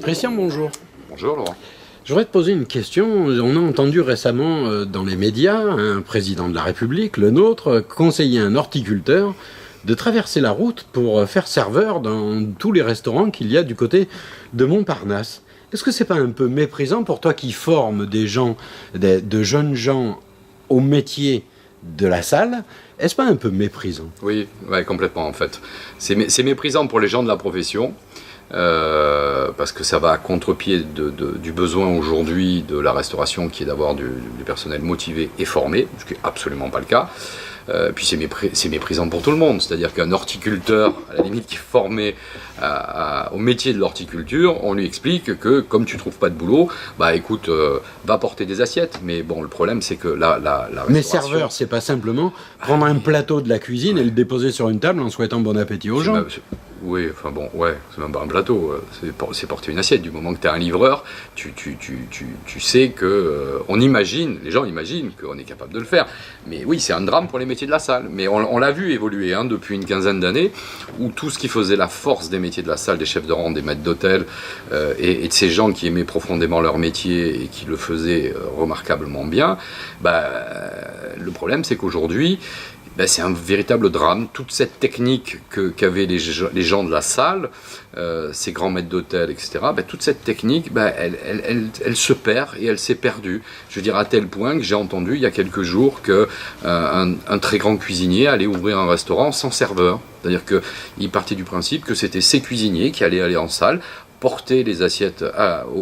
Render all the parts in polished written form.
Christian, bonjour. Bonjour Laurent. Je voudrais te poser une question. On a entendu récemment dans les médias un président de la République, le nôtre, conseiller un horticulteur de traverser la route pour faire serveur dans tous les restaurants qu'il y a du côté de Montparnasse. Est-ce que c'est pas un peu méprisant pour toi qui formes des gens, de jeunes gens au métier de la salle? Est-ce pas un peu méprisant? Oui, ouais, complètement en fait. C'est méprisant pour les gens de la profession. Parce que ça va à contre-pied du besoin aujourd'hui de la restauration qui est d'avoir du personnel motivé et formé, ce qui n'est absolument pas le cas. Puis c'est méprisant pour tout le monde, c'est-à-dire qu'un horticulteur, à la limite, qui est formé au métier de l'horticulture, on lui explique que comme tu trouves pas de boulot, bah écoute, va porter des assiettes. Mais bon, le problème c'est que la restauration... Mais serveur, c'est pas simplement prendre un plateau de la cuisine et le déposer sur une table en souhaitant bon appétit aux gens. Oui, enfin bon, ouais, c'est même pas un plateau, c'est porter une assiette. Du moment que tu es un livreur, tu sais que on imagine, les gens imaginent qu'on est capable de le faire. Mais oui, c'est un drame pour les métiers de la salle. Mais on l'a vu évoluer depuis une quinzaine d'années, où tout ce qui faisait la force des métiers de la salle, des chefs de rang, des maîtres d'hôtel, et de ces gens qui aimaient profondément leur métier et qui le faisaient remarquablement bien, le problème c'est qu'aujourd'hui, c'est un véritable drame. Toute cette technique qu'avaient les gens de la salle, ces grands maîtres d'hôtel, etc., toute cette technique, elle se perd et elle s'est perdue. Je veux dire, à tel point que j'ai entendu il y a quelques jours qu'un très grand cuisinier allait ouvrir un restaurant sans serveur. C'est-à-dire qu'il partait du principe que c'était ces cuisiniers qui allaient aller en salle, porter les assiettes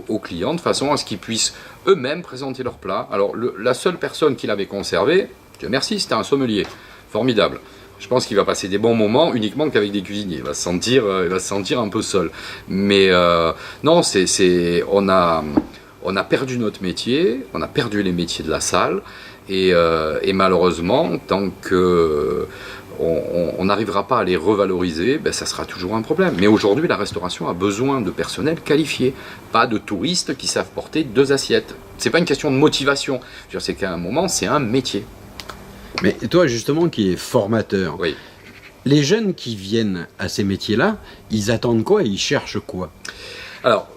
aux clients de façon à ce qu'ils puissent eux-mêmes présenter leurs plats. Alors la seule personne qui l'avait conservé, Dieu merci, c'était un sommelier. Formidable. Je pense qu'il va passer des bons moments uniquement qu'avec des cuisiniers. Il va se sentir un peu seul. Mais non, on a perdu notre métier, on a perdu les métiers de la salle, et malheureusement, tant que on n'arrivera pas à les revaloriser, ça sera toujours un problème. Mais aujourd'hui, la restauration a besoin de personnel qualifié, pas de touristes qui savent porter 2 assiettes. C'est pas une question de motivation. C'est qu'à un moment, c'est un métier. Mais toi, justement, qui es formateur, oui. Les jeunes qui viennent à ces métiers-là, ils attendent quoi et ils cherchent quoi? Alors,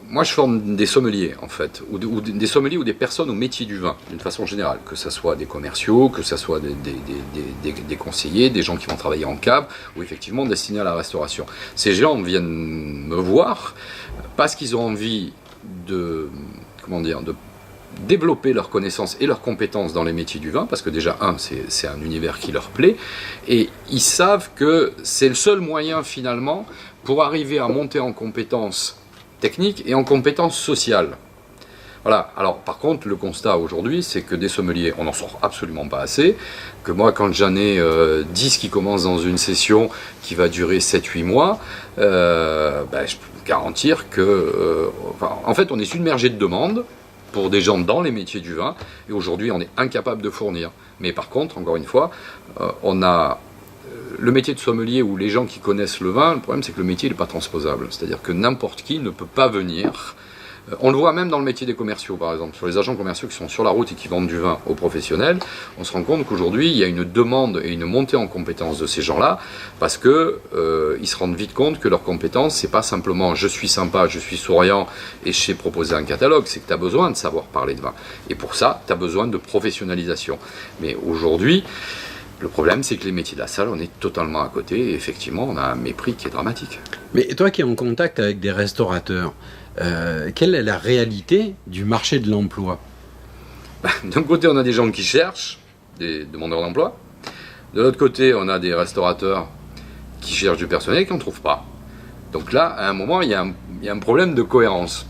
moi je forme des sommeliers, en fait, ou des sommeliers ou des personnes au métier du vin, d'une façon générale, que ce soit des commerciaux, que ce soit des conseillers, des gens qui vont travailler en cave, ou effectivement destinés à la restauration. Ces gens viennent me voir parce qu'ils ont envie de développer leurs connaissances et leurs compétences dans les métiers du vin, parce que déjà, c'est un univers qui leur plaît, et ils savent que c'est le seul moyen finalement pour arriver à monter en compétences techniques et en compétences sociales. Voilà. Alors par contre, le constat aujourd'hui, c'est que des sommeliers, on n'en sort absolument pas assez, que moi quand j'en ai 10 qui commencent dans une session qui va durer 7-8 mois, je peux vous garantir que, en fait, on est submergé de demandes pour des gens dans les métiers du vin, et aujourd'hui on est incapable de fournir. Mais par contre, encore une fois, on a le métier de sommelier ou les gens qui connaissent le vin, le problème c'est que le métier n'est pas transposable, c'est-à-dire que n'importe qui ne peut pas venir. On le voit même dans le métier des commerciaux, par exemple, sur les agents commerciaux qui sont sur la route et qui vendent du vin aux professionnels, on se rend compte qu'aujourd'hui il y a une demande et une montée en compétences de ces gens-là, parce que ils se rendent vite compte que leurs compétences, c'est pas simplement je suis sympa, je suis souriant et je sais proposer un catalogue, c'est que tu as besoin de savoir parler de vin. Et pour ça, tu as besoin de professionnalisation. Mais aujourd'hui, le problème, c'est que les métiers de la salle, on est totalement à côté, et effectivement, on a un mépris qui est dramatique. Mais toi qui es en contact avec des restaurateurs, quelle est la réalité du marché de l'emploi? D'un côté, on a des gens qui cherchent, des demandeurs d'emploi. De l'autre côté, on a des restaurateurs qui cherchent du personnel et qui n'en trouvent pas. Donc là, à un moment, il y a un problème de cohérence.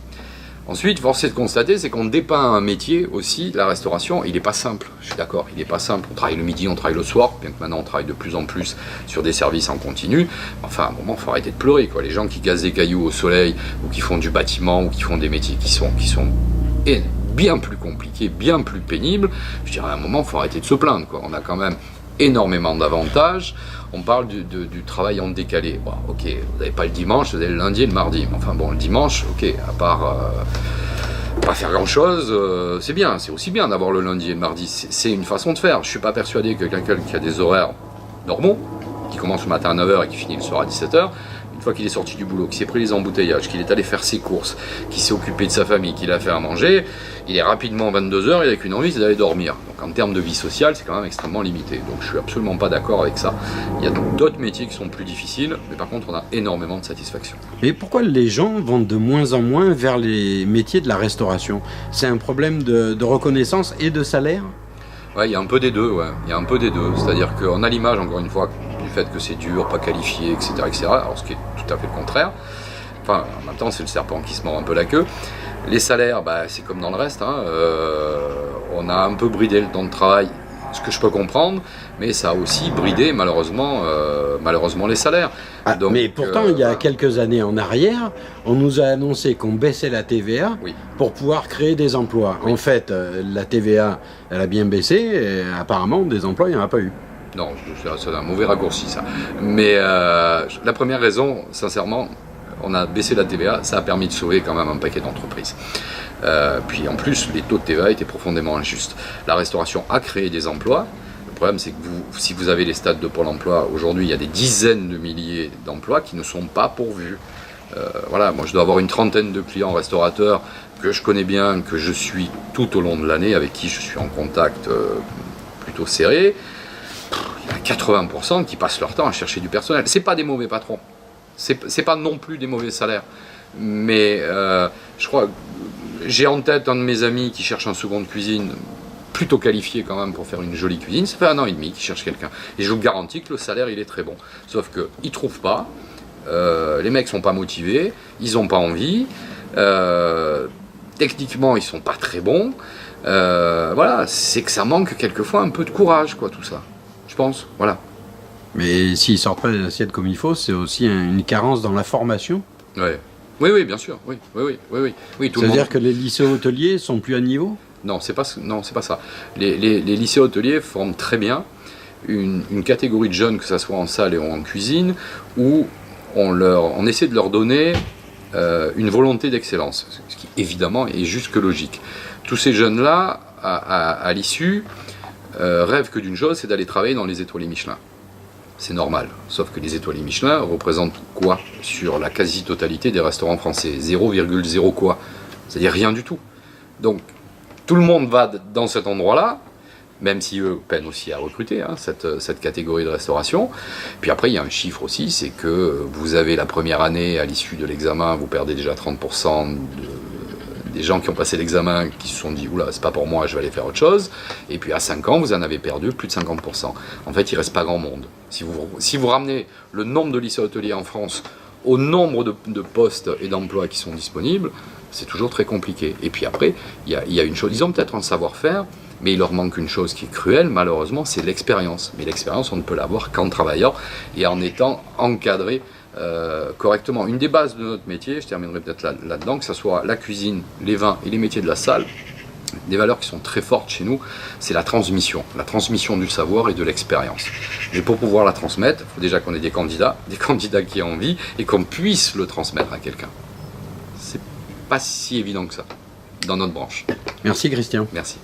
Ensuite, force est de constater, c'est qu'on dépeint un métier aussi, la restauration, il n'est pas simple, je suis d'accord, il n'est pas simple. On travaille le midi, on travaille le soir, bien que maintenant on travaille de plus en plus sur des services en continu. Enfin, à un moment, il faut arrêter de pleurer, quoi. Les gens qui gazent des cailloux au soleil, ou qui font du bâtiment, ou qui font des métiers qui sont bien plus compliqués, bien plus pénibles, je dirais à un moment, il faut arrêter de se plaindre, quoi. On a quand même énormément d'avantages. On parle du travail en décalé. Bon, ok, vous n'avez pas le dimanche, vous avez le lundi et le mardi. Mais enfin bon, le dimanche, ok, à part pas faire grand-chose, c'est bien. C'est aussi bien d'avoir le lundi et le mardi. C'est une façon de faire. Je suis pas persuadé que quelqu'un qui a des horaires normaux, qui commence le matin à 9h et qui finit le soir à 17h, une fois qu'il est sorti du boulot, qu'il s'est pris les embouteillages, qu'il est allé faire ses courses, qu'il s'est occupé de sa famille, qu'il a fait à manger, il est rapidement 22h, il n'a qu'une envie, c'est d'aller dormir. Donc en termes de vie sociale, c'est quand même extrêmement limité. Donc je suis absolument pas d'accord avec ça. Il y a d'autres métiers qui sont plus difficiles, mais par contre on a énormément de satisfaction. Et pourquoi les gens vont de moins en moins vers les métiers de la restauration? C'est un problème de reconnaissance et de salaire? Ouais, il y a un peu des deux, ouais. Il y a un peu des deux. C'est-à-dire qu'on a l'image, encore une fois, du fait que c'est dur, pas qualifié, etc., etc. Alors, ce qui est tout à fait le contraire. Enfin, en même temps, c'est le serpent qui se mord un peu la queue. Les salaires, c'est comme dans le reste. Hein. On a un peu bridé le temps de travail, ce que je peux comprendre, mais ça a aussi bridé, malheureusement les salaires. Donc, mais pourtant, il y a quelques années en arrière, on nous a annoncé qu'on baissait la TVA pour pouvoir créer des emplois. En fait, la TVA, elle a bien baissé, et apparemment, des emplois, il n'y en a pas eu. Non, c'est un mauvais raccourci, ça. Mais la première raison, sincèrement, on a baissé la TVA, ça a permis de sauver quand même un paquet d'entreprises. Puis en plus, les taux de TVA étaient profondément injustes. La restauration a créé des emplois. Le problème, c'est que si vous avez les stats de Pôle emploi, aujourd'hui, il y a des dizaines de milliers d'emplois qui ne sont pas pourvus. Voilà, moi, je dois avoir une trentaine de clients restaurateurs que je connais bien, que je suis tout au long de l'année, avec qui je suis en contact plutôt serré. Il y a 80% qui passent leur temps à chercher du personnel. C'est pas des mauvais patrons. C'est pas non plus des mauvais salaires. Mais je crois, j'ai en tête un de mes amis qui cherche un second de cuisine, plutôt qualifié quand même pour faire une jolie cuisine. Ça fait 1 an et demi qu'il cherche quelqu'un. Et je vous garantis que le salaire, il est très bon. Sauf qu'ils ne trouvent pas. Les mecs sont pas motivés. Ils n'ont pas envie. Techniquement, ils sont pas très bons. Voilà, c'est que ça manque quelquefois un peu de courage, quoi, tout ça. Je pense, voilà. Mais s'ils sortent pas de l'assiette comme il faut, c'est aussi une carence dans la formation. Ouais. Oui, bien sûr. Oui, C'est-à-dire que les lycées hôteliers sont plus à niveau? Non, c'est pas ça. Les lycées hôteliers forment très bien une catégorie de jeunes, que ce soit en salle et en cuisine, où on essaie de leur donner une volonté d'excellence, ce qui évidemment est juste que logique. Tous ces jeunes-là, à l'issue, rêvent que d'une chose, c'est d'aller travailler dans les étoilés Michelin. C'est normal, sauf que les étoilés Michelin représentent quoi sur la quasi-totalité des restaurants français? 0,0 quoi? C'est-à-dire rien du tout. Donc, tout le monde va dans cet endroit-là, même si eux peinent aussi à recruter cette catégorie de restauration. Puis après, il y a un chiffre aussi, c'est que vous avez la première année, à l'issue de l'examen, vous perdez déjà 30% des gens qui ont passé l'examen, qui se sont dit « Oula, c'est pas pour moi, je vais aller faire autre chose ». Et puis à 5 ans, vous en avez perdu plus de 50%. En fait, il reste pas grand monde. Si vous ramenez le nombre de lycées hôteliers en France au nombre de postes et d'emplois qui sont disponibles, c'est toujours très compliqué. Et puis après, il y a une chose, ils ont peut-être un savoir-faire, mais il leur manque une chose qui est cruelle, malheureusement, c'est l'expérience. Mais l'expérience, on ne peut l'avoir qu'en travaillant et en étant encadré correctement. Une des bases de notre métier, je terminerai peut-être là-dedans, que ce soit la cuisine, les vins et les métiers de la salle, des valeurs qui sont très fortes chez nous, c'est la transmission du savoir et de l'expérience. Mais pour pouvoir la transmettre, il faut déjà qu'on ait des candidats qui aient envie et qu'on puisse le transmettre à quelqu'un. C'est pas si évident que ça, dans notre branche. Merci Christian. Merci.